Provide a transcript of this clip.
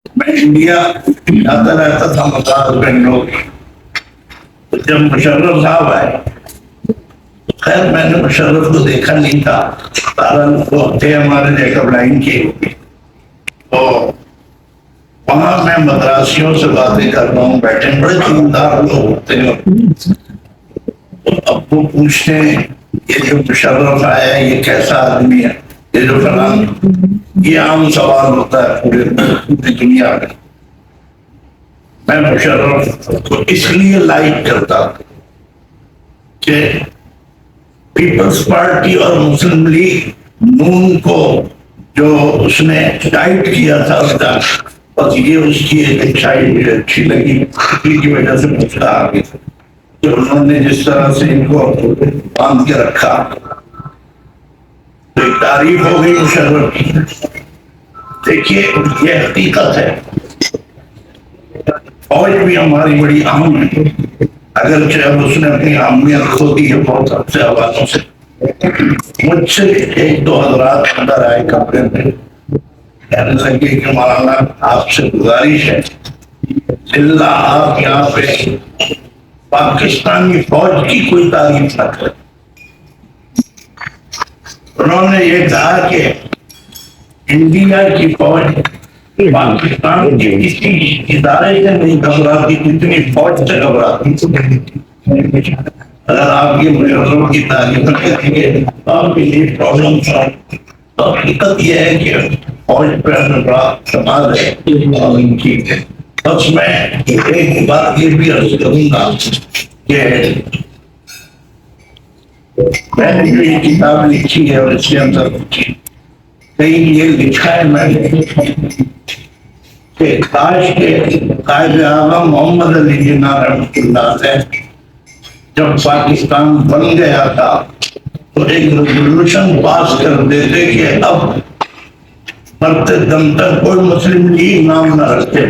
میں انڈیا جاتا رہتا تھا مدراس بنگلور، جب مشرف صاحب آئے، خیر میں نے مشرف کو دیکھا نہیں تھا، سارا وہ تھے ہمارے جیکب لائن کے، تو وہاں میں مدراسیوں سے باتیں کرتا ہوں، بیٹھے بڑے دیندار لوگ ہوتے ہیں، اب وہ پوچھتے ہیں یہ جو مشرف آیا ہے یہ کیسا آدمی ہے، یہ جو فلان، یہ عام سوال ہوتا ہے پوری دنیا میں۔ میں مشرف کو اس لیے لائک کرتا کہ پیپلز پارٹی اور مسلم لیگ نون کو جو اس نے ٹائٹ کیا تھا، بس یہ اس کی ایک اچھائی مجھے اچھی لگی، اسی کی وجہ سے مسئلہ آ گیا کہ انہوں نے جس طرح سے ان کو باندھ کے رکھا، تو ایک تعریف ہو گئی مشرف کی۔ دیکھیے یہ حقیقت ہے، فوج بھی ہماری بڑی اہم ہے، اگرچہ اب اس نے اپنی اہمیت کھو دی ہے بہت سے حوالوں سے۔ مجھ سے ایک دو حضرات اندر آئے کمرے میں، کہنے لگے کہ مولانا آپ سے گزارش ہے اللہ آپ یہاں پہ پاکستانی فوج کی کوئی تعریف نہ کریں۔ انہوں نے یہ کہا کہ انڈیا کی فوج پاکستان کے کسی ادارے سے نہیں گھبراتی جتنی فوج سے گھبراتی۔ اگر آپ یہ مشرف کی تعریف کریں گے آپ کے لیے پرابلم تھا، تو حقیقت یہ ہے کہ فوج پہ بڑا اعتماد ہے اور ان کی۔ بس میں ایک بات یہ بھی عرض کروں گا کہ میں نے جو یہ کتاب لکھی ہے اور اس کے اندر کہیں یہ لکھا ہے میں نے کہ کاش کے قائد اعظم محمد علی جناح رحمۃ اللہ علیہ جب پاکستان بن گیا تھا تو ایک ریزولوشن پاس کر دیتے کہ اب مرتے دم تک کوئی مسلم لیگ نام نہ رکھتے۔